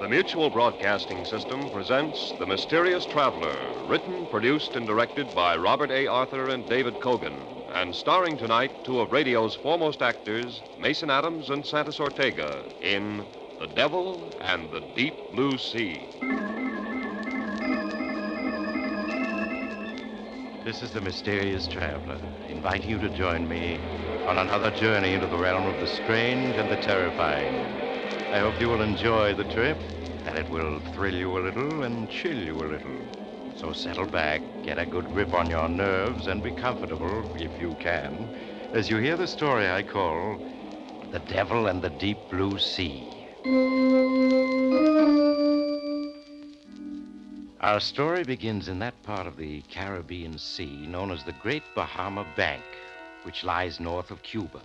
The Mutual Broadcasting System presents The Mysterious Traveler, written, produced, and directed by Robert A. Arthur and David Kogan, and starring tonight two of radio's foremost actors, Mason Adams and Santos Ortega, in The Devil and the Deep Blue Sea. This is The Mysterious Traveler, inviting you to join me on another journey into the realm of the strange and the terrifying. I hope you will enjoy the trip, that it will thrill you a little and chill you a little. So settle back, get a good grip on your nerves, and be comfortable, if you can, as you hear the story I call The Devil and the Deep Blue Sea. Our story begins in that part of the Caribbean Sea known as the Great Bahama Bank, which lies north of Cuba.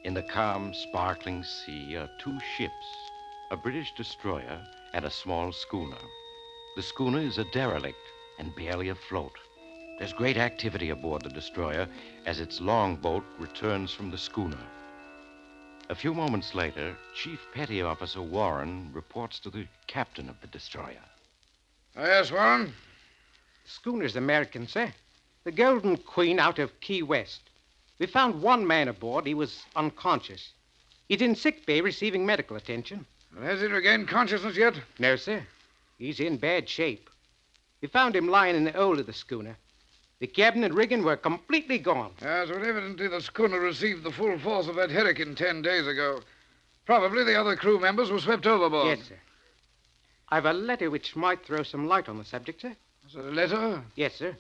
In the calm, sparkling sea are two ships, a British destroyer and a small schooner. The schooner is a derelict and barely afloat. There's great activity aboard the destroyer as its longboat returns from the schooner. A few moments later, Chief Petty Officer Warren reports to the captain of the destroyer. Yes, Warren? The schooner's American, sir. The Golden Queen out of Key West. We found one man aboard. He was unconscious. He's in sick bay receiving medical attention. Well, has he regained consciousness yet? No, sir. He's in bad shape. We found him lying in the hold of the schooner. The cabin and rigging were completely gone. Yes, well, evidently the schooner received the full force of that hurricane 10 days ago. Probably the other crew members were swept overboard. Yes, sir. I've a letter which might throw some light on the subject, sir. Is it a letter? Yes, sir.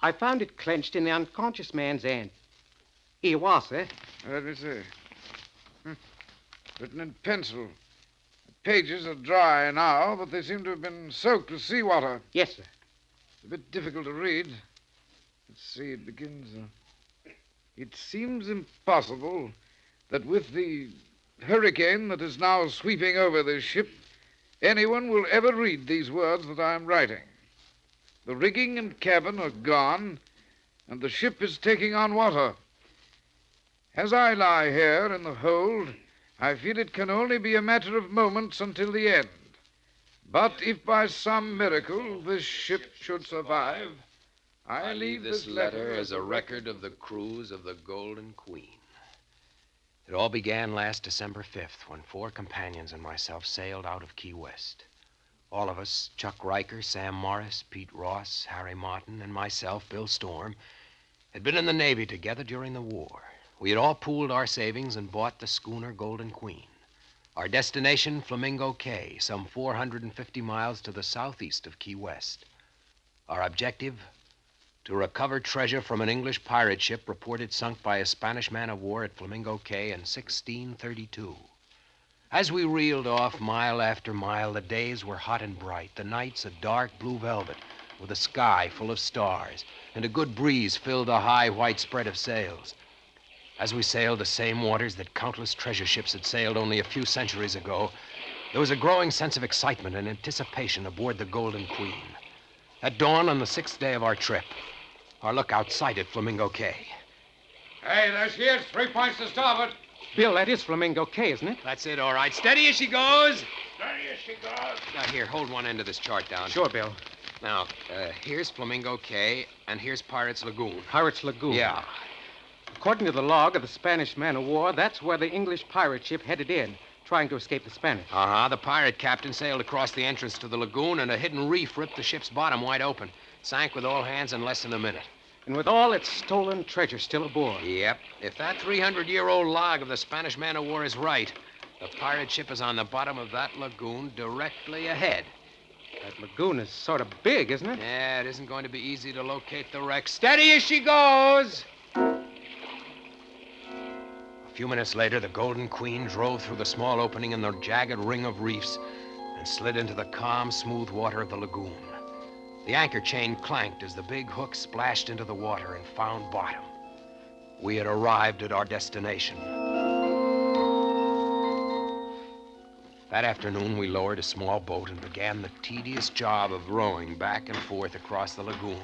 I found it clenched in the unconscious man's hand. Here you are, sir. Let me see. Written in pencil. The pages are dry now, but they seem to have been soaked with seawater. Yes, sir. It's a bit difficult to read. Let's see, it begins... It seems impossible that with the hurricane that is now sweeping over this ship, anyone will ever read these words that I am writing. The rigging and cabin are gone, and the ship is taking on water. As I lie here in the hold, I feel it can only be a matter of moments until the end. But if by some miracle this ship should survive, I leave this letter as a record of the cruise of the Golden Queen. It all began last December 5th when 4 companions and myself sailed out of Key West. All of us, Chuck Riker, Sam Morris, Pete Ross, Harry Martin, and myself, Bill Storm, had been in the Navy together during the war. We had all pooled our savings and bought the schooner Golden Queen. Our destination, Flamingo Cay, some 450 miles to the southeast of Key West. Our objective, to recover treasure from an English pirate ship reported sunk by a Spanish man-of-war at Flamingo Cay in 1632. As we reeled off mile after mile, the days were hot and bright, the nights a dark blue velvet with a sky full of stars, and a good breeze filled the high white spread of sails. As we sailed the same waters that countless treasure ships had sailed only a few centuries ago, there was a growing sense of excitement and anticipation aboard the Golden Queen. At dawn on the 6th day of our trip, our lookout sighted Flamingo Cay. Hey, there she is. 3 points to starboard. Bill, that is Flamingo Cay, isn't it? That's it, all right. Steady as she goes. Steady as she goes. Now, here, hold one end of this chart down. Sure, Bill. Now, here's Flamingo Cay, and here's Pirates Lagoon. Pirates Lagoon. Yeah. According to the log of the Spanish man-of-war, that's where the English pirate ship headed in, trying to escape the Spanish. Uh-huh. The pirate captain sailed across the entrance to the lagoon, and a hidden reef ripped the ship's bottom wide open. Sank with all hands in less than a minute. And with all its stolen treasure still aboard. Yep. If that 300-year-old log of the Spanish man-of-war is right, the pirate ship is on the bottom of that lagoon directly ahead. That lagoon is sort of big, isn't it? Yeah, it isn't going to be easy to locate the wreck. Steady as she goes! A few minutes later, the Golden Queen drove through the small opening in the jagged ring of reefs and slid into the calm, smooth water of the lagoon. The anchor chain clanked as the big hook splashed into the water and found bottom. We had arrived at our destination. That afternoon, we lowered a small boat and began the tedious job of rowing back and forth across the lagoon,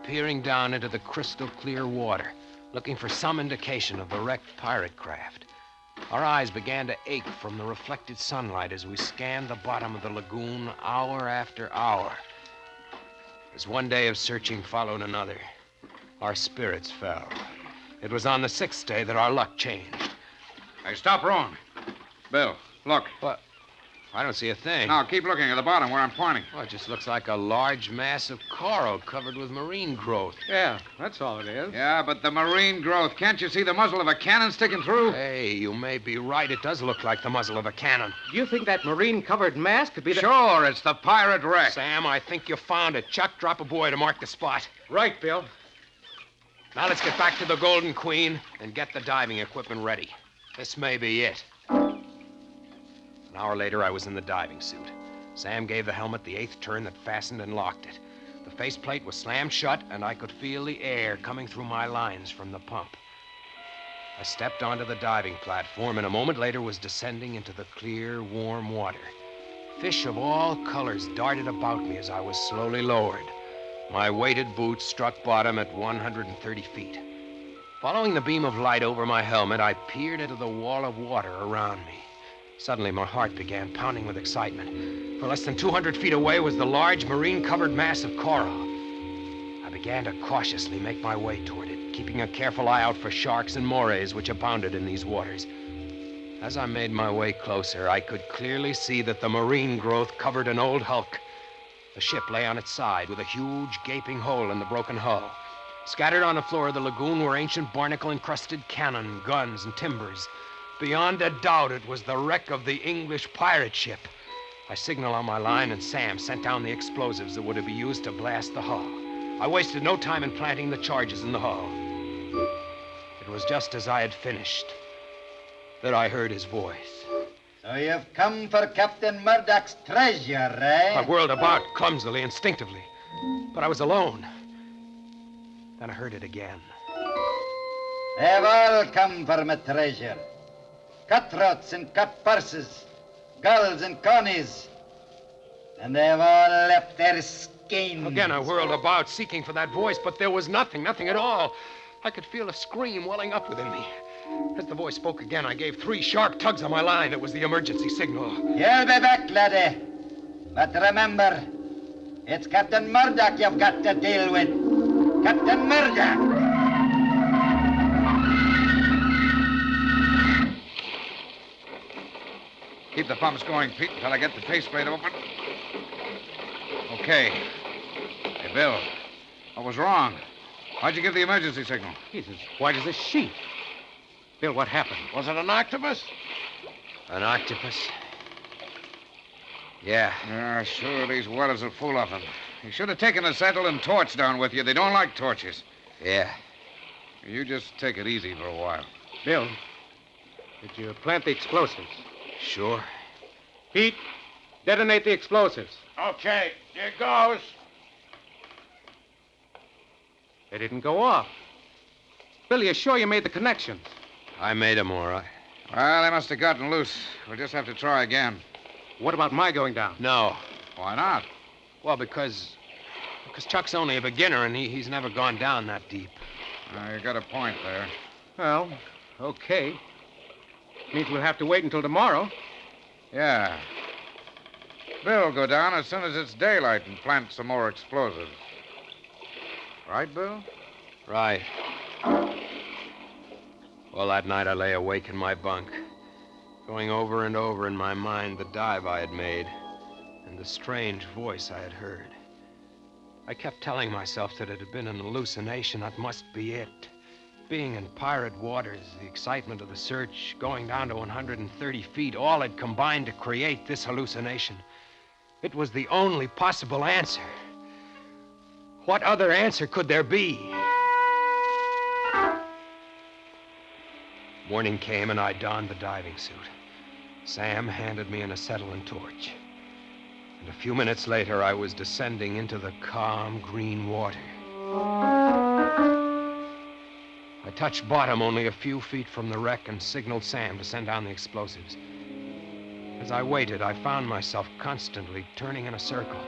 peering down into the crystal clear water, looking for some indication of the wrecked pirate craft. Our eyes began to ache from the reflected sunlight as we scanned the bottom of the lagoon hour after hour. As one day of searching followed another, our spirits fell. It was on the 6th day that our luck changed. Hey, stop rowing. Bill, look. What? I don't see a thing. Now, keep looking at the bottom where I'm pointing. Well, it just looks like a large mass of coral covered with marine growth. Yeah, that's all it is. Yeah, but the marine growth. Can't you see the muzzle of a cannon sticking through? Hey, you may be right. It does look like the muzzle of a cannon. Do you think that marine-covered mass could be the... Sure, it's the pirate wreck. Sam, I think you found it. Chuck, drop a buoy to mark the spot. Right, Bill. Now let's get back to the Golden Queen and get the diving equipment ready. This may be it. An hour later, I was in the diving suit. Sam gave the helmet the 8th turn that fastened and locked it. The faceplate was slammed shut, and I could feel the air coming through my lines from the pump. I stepped onto the diving platform, and a moment later was descending into the clear, warm water. Fish of all colors darted about me as I was slowly lowered. My weighted boots struck bottom at 130 feet. Following the beam of light over my helmet, I peered into the wall of water around me. Suddenly, my heart began pounding with excitement. For less than 200 feet away was the large marine-covered mass of coral. I began to cautiously make my way toward it, keeping a careful eye out for sharks and morays which abounded in these waters. As I made my way closer, I could clearly see that the marine growth covered an old hulk. The ship lay on its side with a huge, gaping hole in the broken hull. Scattered on the floor of the lagoon were ancient barnacle-encrusted cannon, guns, and timbers. Beyond a doubt, it was the wreck of the English pirate ship. I signaled on my line, and Sam sent down the explosives that were to be used to blast the hull. I wasted no time in planting the charges in the hull. It was just as I had finished that I heard his voice. So you've come for Captain Murdoch's treasure, eh? I whirled about, clumsily, instinctively. But I was alone. Then I heard it again. They've all come for my treasure. Cutthroats and cut purses, gulls and connies. And they've all left their skins. Again, I whirled about, seeking for that voice, but there was nothing at all. I could feel a scream welling up within me. As the voice spoke again, I gave 3 sharp tugs on my line. It was the emergency signal. You'll be back, laddie. But remember, it's Captain Murdoch you've got to deal with. Captain Murdoch! Keep the pumps going, Pete, until I get the faceplate open. Okay. Hey, Bill, what was wrong? Why'd you give the emergency signal? He's as white as a sheet. Bill, what happened? Was it an octopus? An octopus? Yeah. Yeah, sure, these whalers are full of them. You should have taken a settle and torch down with you. They don't like torches. Yeah. You just take it easy for a while. Bill, did you plant the explosives? Sure. Pete, detonate the explosives. Okay, here goes. They didn't go off. Bill, you sure you made the connections? I made them all right. Well, they must have gotten loose. We'll just have to try again. What about my going down? No. Why not? Well, because Chuck's only a beginner, and he's never gone down that deep. You got a point there. Well, okay. Means we'll have to wait until tomorrow. Yeah. Bill will go down as soon as it's daylight and plant some more explosives. Right, Bill? Right. Well, that night I lay awake in my bunk, going over and over in my mind the dive I had made and the strange voice I had heard. I kept telling myself that it had been an hallucination. That must be it. Being in pirate waters, the excitement of the search, going down to 130 feet, all had combined to create this hallucination. It was the only possible answer. What other answer could there be? Morning came and I donned the diving suit. Sam handed me an acetylene torch. And a few minutes later, I was descending into the calm green water. I touched bottom only a few feet from the wreck and signaled Sam to send down the explosives. As I waited, I found myself constantly turning in a circle,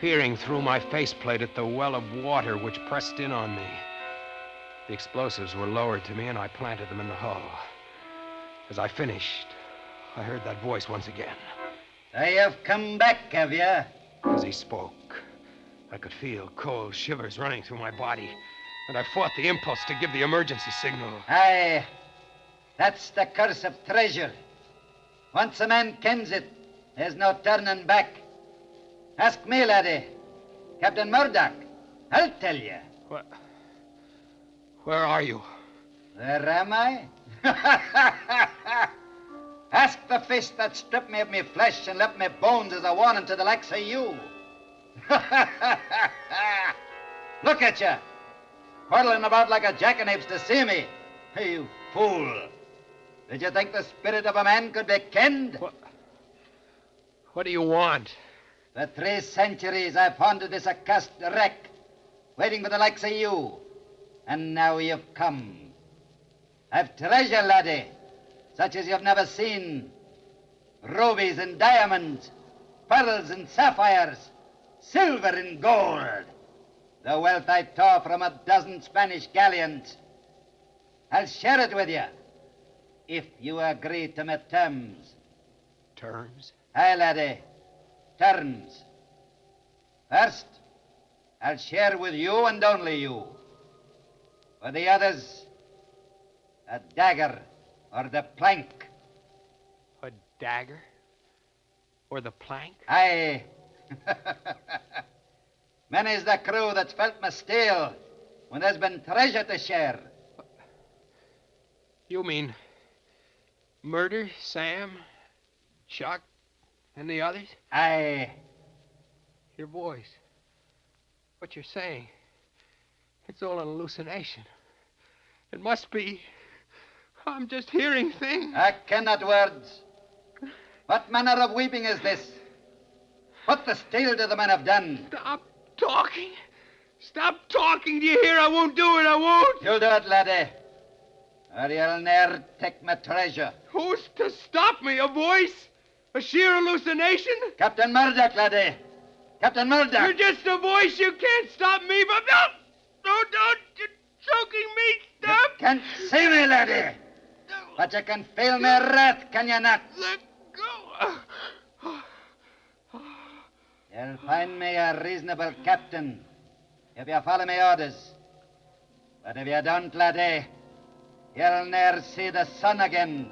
peering through my faceplate at the well of water which pressed in on me. The explosives were lowered to me, and I planted them in the hull. As I finished, I heard that voice once again. I have come back, have you? As he spoke, I could feel cold shivers running through my body, and I fought the impulse to give the emergency signal. Aye, that's the curse of treasure. Once a man kens it, there's no turning back. Ask me, laddie. Captain Murdoch. I'll tell you. Where are you? Where am I? Ask the fish that stripped me of me flesh and left me bones as a warning to the likes of you. Look at you, whirling about like a jackanapes to see me. You fool. Did you think the spirit of a man could be kenned? What do you want? For 3 centuries I've haunted this accursed wreck, waiting for the likes of you. And now you've come. I've treasure, laddie, such as you've never seen. Rubies and diamonds, pearls and sapphires, silver and gold. The wealth I tore from a dozen Spanish galleons. I'll share it with you, if you agree to my terms. Terms? Aye, laddie, terms. First, I'll share with you and only you. For the others, a dagger or the plank. A dagger? Or the plank? Aye. Many's the crew that's felt my steel when there's been treasure to share. You mean murder Sam, Chuck, and the others? Aye. Your voice. What you're saying. It's all an hallucination. It must be. I'm just hearing things. I cannot words. What manner of weeping is this? What the steel do the men have done? Stop talking. Stop talking. Do you hear? I won't do it. I won't. You'll do it, laddie. Or you'll ne'er take my treasure. Who's to stop me? A voice? A sheer hallucination? Captain Murdoch, laddie. Captain Murdoch. You're just a voice. You can't stop me. But no, don't. You're choking me. Stop. You can't see me, laddie. But you can feel my wrath, can you not? Let go. You'll find me a reasonable captain if you follow my orders. But if you don't, laddie, you'll ne'er see the sun again.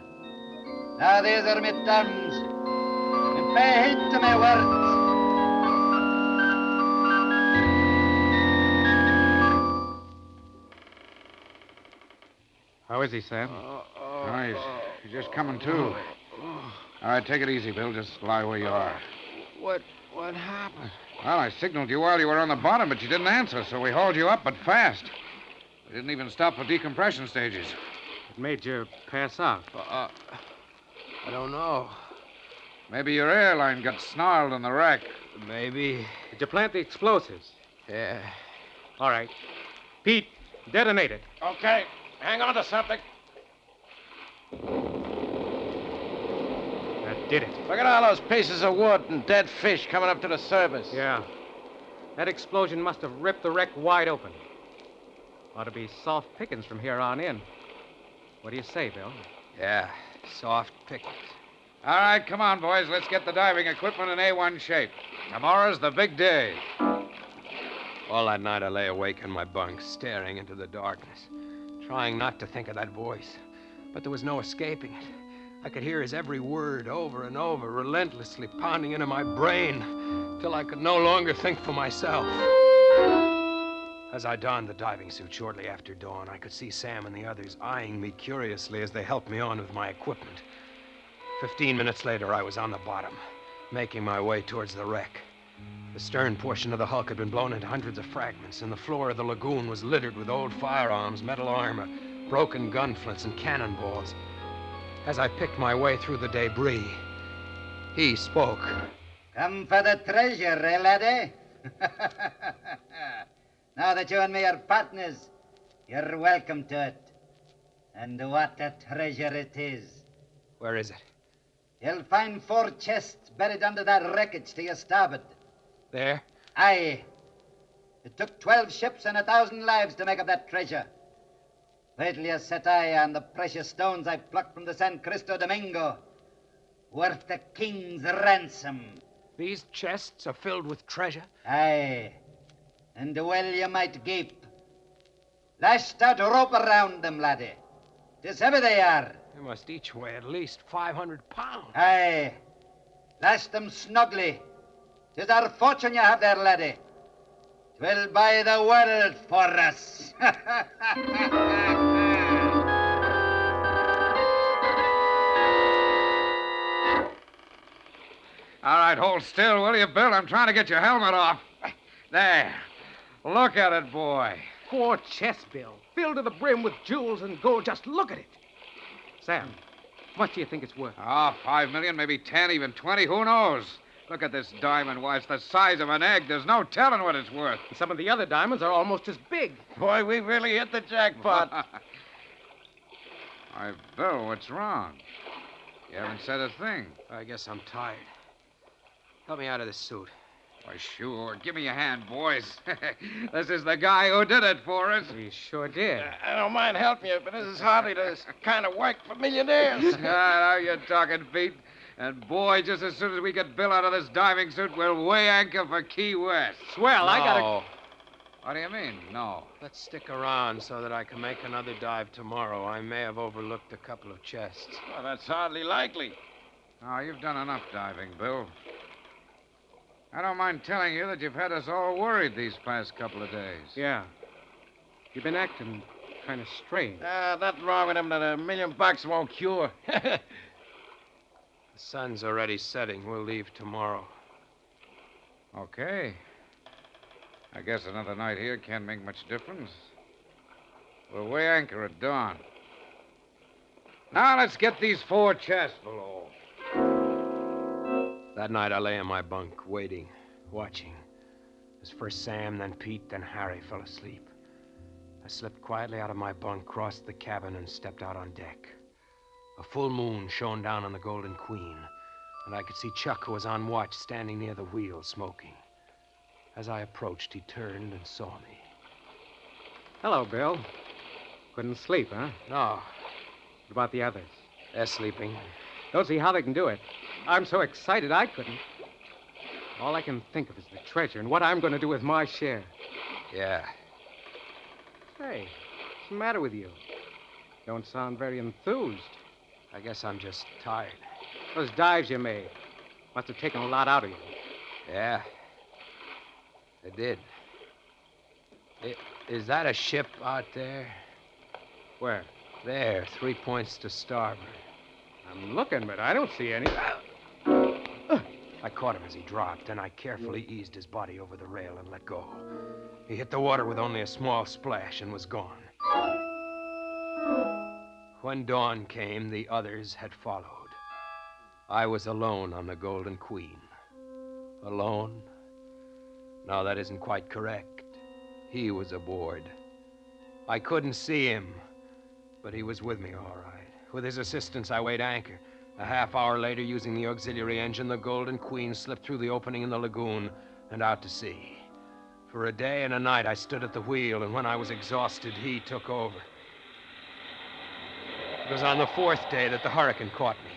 Now these are my terms, and pay heed to my words. How is he, Sam? He's just coming to. All right, take it easy, Bill. Just lie where you are. What happened? Well, I signaled you while you were on the bottom, but you didn't answer, so we hauled you up, but fast. We didn't even stop for decompression stages. It made you pass out. I don't know. Maybe your airline got snarled in the wreck. Maybe. Did you plant the explosives? Yeah. All right. Pete, detonate it. Okay, hang on to something. That did it. Look at all those pieces of wood and dead fish coming up to the surface. Yeah. That explosion must have ripped the wreck wide open. Ought to be soft pickings from here on in. What do you say, Bill? Yeah. Soft pickings. All right, come on, boys. Let's get the diving equipment in A1 shape. Tomorrow's the big day. All that night I lay awake in my bunk, staring into the darkness, trying not to think of that voice. But there was no escaping it. I could hear his every word over and over, relentlessly pounding into my brain, till I could no longer think for myself. As I donned the diving suit shortly after dawn, I could see Sam and the others eyeing me curiously as they helped me on with my equipment. 15 minutes later, I was on the bottom, making my way towards the wreck. The stern portion of the hulk had been blown into hundreds of fragments, and the floor of the lagoon was littered with old firearms, metal armor, broken gun flints, and cannonballs. As I picked my way through the debris, he spoke. Come for the treasure, eh, laddie? Now that you and me are partners, you're welcome to it. And what a treasure it is. Where is it? You'll find 4 chests buried under that wreckage to your starboard. There? Aye. It took 12 ships and 1,000 lives to make up that treasure. Wait till you set eye on the precious stones I plucked from the San Cristo Domingo. Worth a king's ransom. These chests are filled with treasure? Aye. And well you might gape. Lash that rope around them, laddie. 'Tis heavy they are. They must each weigh at least 500 pounds. Aye. Lash them snugly. 'Tis our fortune you have there, laddie. 'Twill buy the world for us. All right, hold still, will you, Bill? I'm trying to get your helmet off. There. Look at it, boy. 4 chests, Bill, filled to the brim with jewels and gold. Just look at it. Sam, how much do you think it's worth? Ah, 5 million, maybe 10, even 20. Who knows? Look at this diamond. Why, it's the size of an egg. There's no telling what it's worth. Some of the other diamonds are almost as big. Boy, we've really hit the jackpot. Why, Bill, what's wrong? You haven't said a thing. I guess I'm tired. Help me out of this suit. Why, sure. Give me a hand, boys. This is the guy who did it for us. He sure did. I don't mind helping you, but this is hardly the kind of work for millionaires. Now you're talking, Pete. And, boy, just as soon as we get Bill out of this diving suit, we'll weigh anchor for Key West. Swell, I gotta... No. What do you mean, no? Let's stick around so that I can make another dive tomorrow. I may have overlooked a couple of chests. Well, that's hardly likely. Oh, you've done enough diving, Bill. I don't mind telling you that you've had us all worried these past couple of days. Yeah. You've been acting kind of strange. Nothing wrong with him that $1 million won't cure. The sun's already setting. We'll leave tomorrow. Okay. I guess another night here can't make much difference. We'll weigh anchor at dawn. Now let's get these 4 chests below. That night I lay in my bunk, waiting, watching. As first Sam, then Pete, then Harry fell asleep. I slipped quietly out of my bunk, crossed the cabin, and stepped out on deck. A full moon shone down on the Golden Queen, and I could see Chuck, who was on watch, standing near the wheel, smoking. As I approached, he turned and saw me. Hello, Bill. Couldn't sleep, huh? No, What about the others? they're sleeping. Don't see how they can do it. I'm so excited I couldn't. All I can think of is the treasure and what I'm going to do with my share. Yeah. Hey, what's the matter with you? Don't sound very enthused. I guess I'm just tired. Those dives you made must have taken a lot out of you. Yeah. They did. Is that a ship out there? Where? There, 3 points to starboard. I'm looking, but I don't see any. I caught him as he dropped, and I carefully eased his body over the rail and let go. He hit the water with only a small splash and was gone. When dawn came, the others had followed. I was alone on the Golden Queen. Alone? No, that isn't quite correct. He was aboard. I couldn't see him, but he was with me all right. With his assistance, I weighed anchor. A half hour later, using the auxiliary engine, the Golden Queen slipped through the opening in the lagoon and out to sea. For a day and a night, I stood at the wheel, and when I was exhausted, he took over. It was on the 4th day that the hurricane caught me.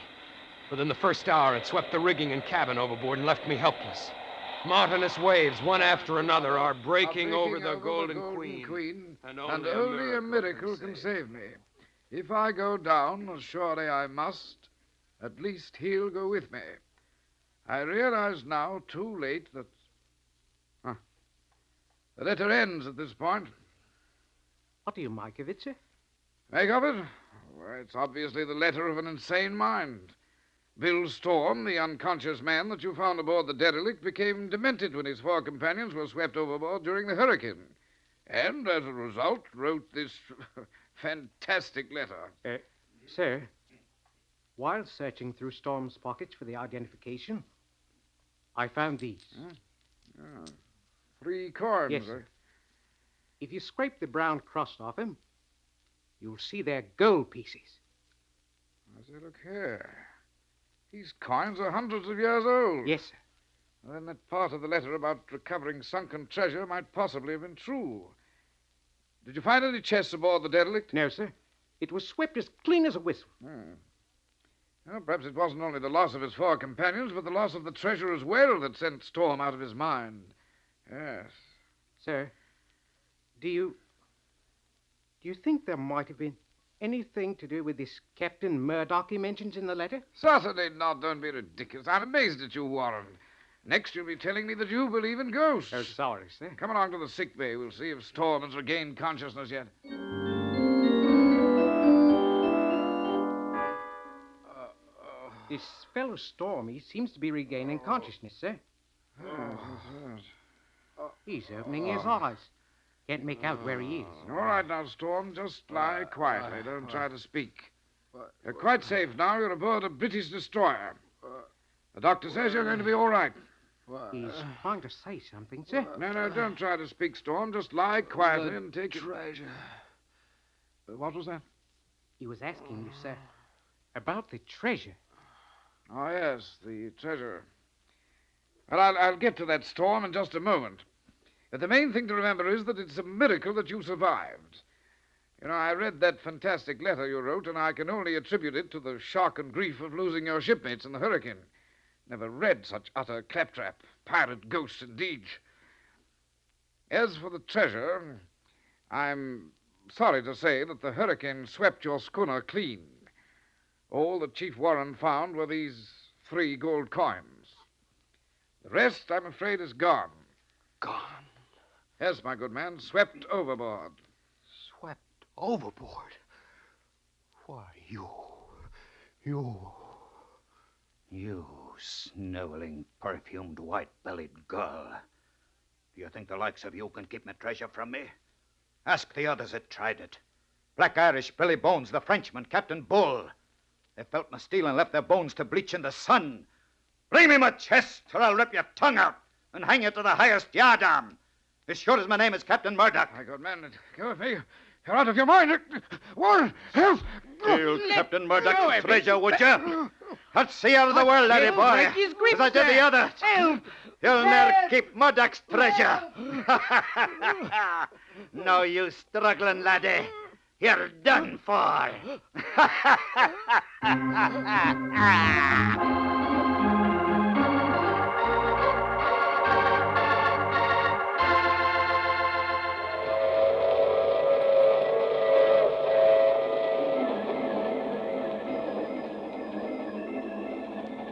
Within the first hour, it swept the rigging and cabin overboard and left me helpless. Mountainous waves, one after another, are breaking over the Golden Queen. And only a miracle can save me. If I go down, as surely I must, at least he'll go with me. I realize now, too late, that... The letter ends at this point. What do you make of it, sir? Make of it? Well, it's obviously the letter of an insane mind. Bill Storm, the unconscious man that you found aboard the derelict, became demented when his 4 companions were swept overboard during the hurricane. And, as a result, wrote this fantastic letter. Sir, while searching through Storm's pockets for the identification, I found these. 3 coins. Yes, sir. If you scrape the brown crust off him, you'll see they're gold pieces. I say, look here. These coins are hundreds of years old. Yes, sir. Then that part of the letter about recovering sunken treasure might possibly have been true. Did you find any chests aboard the derelict? No, sir. It was swept as clean as a whistle. Well, perhaps it wasn't only the loss of his 4 companions, but the loss of the treasure as well that sent Storm out of his mind. Yes. Sir, do you think there might have been anything to do with this Captain Murdoch he mentions in the letter? Certainly not. Don't be ridiculous. I'm amazed at you, Warren. Next, you'll be telling me that you believe in ghosts. Oh, sorry, sir. Come along to the sick bay. We'll see if Storm has regained consciousness yet. This fellow Storm, he seems to be regaining consciousness, sir. He's opening his eyes. Can't make out where he is. All right now, Storm. Just lie quietly. Don't try to speak. You're quite safe now. You're aboard a British destroyer. The doctor says you're going to be all right. He's trying to say something, sir. No, don't try to speak, Storm. Just lie quietly and take treasure. What was that? He was asking you, sir, about the treasure. Oh, yes, the treasure. Well, I'll get to that, Storm, in just a moment. But the main thing to remember is that it's a miracle that you survived. You know, I read that fantastic letter you wrote, and I can only attribute it to the shock and grief of losing your shipmates in the hurricane. Never read such utter claptrap. Pirate ghosts, indeed. As for the treasure, I'm sorry to say that the hurricane swept your schooner clean. All that Chief Warren found were these 3 gold coins. The rest, I'm afraid, is gone. Gone? Yes, my good man, swept overboard. Swept overboard? Why, you... You sniveling, perfumed, white-bellied girl. Do you think the likes of you can keep my treasure from me? Ask the others that tried it. Black Irish, Billy Bones, the Frenchman, Captain Bull. They felt my steel and left their bones to bleach in the sun. Bring me my chest, or I'll rip your tongue out and hang you to the highest yardarm. As sure as my name is Captain Murdoch. My good man, go with me. You're out of your mind. Warren, help! Steal Captain Murdoch's treasure, would you? Let's see out of the world, laddie boy. As I did the other. Help! You'll never keep Murdoch's treasure. No, you struggling laddie. You're done for.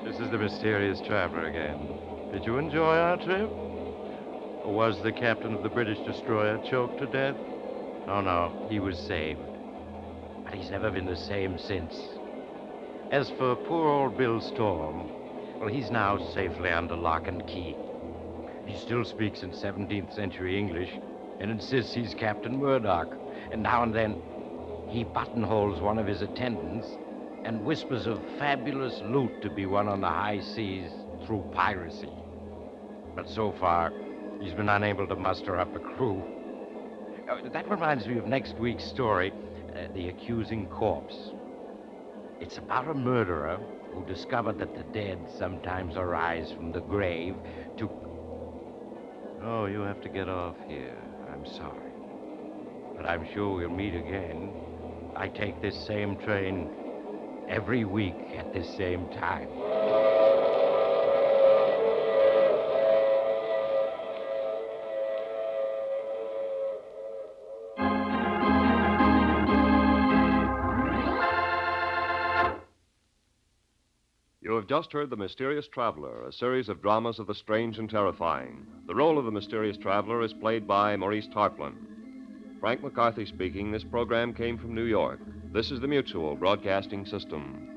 This is the mysterious traveler again. Did you enjoy our trip? Or was the captain of the British destroyer choked to death? Oh, no, he was saved. But he's never been the same since. As for poor old Bill Storm, well, he's now safely under lock and key. He still speaks in 17th century English and insists he's Captain Murdoch. And now and then, he buttonholes one of his attendants and whispers of fabulous loot to be won on the high seas through piracy. But so far, he's been unable to muster up a crew. That reminds me of next week's story, The Accusing Corpse. It's about a murderer who discovered that the dead sometimes arise from the grave to... Oh, you have to get off here. I'm sorry. But I'm sure we'll meet again. I take this same train every week at this same time. You have just heard The Mysterious Traveler, a series of dramas of the strange and terrifying. The role of the mysterious traveler is played by Maurice Tarplin. Frank McCarthy speaking. This program came from New York. This is the Mutual Broadcasting System.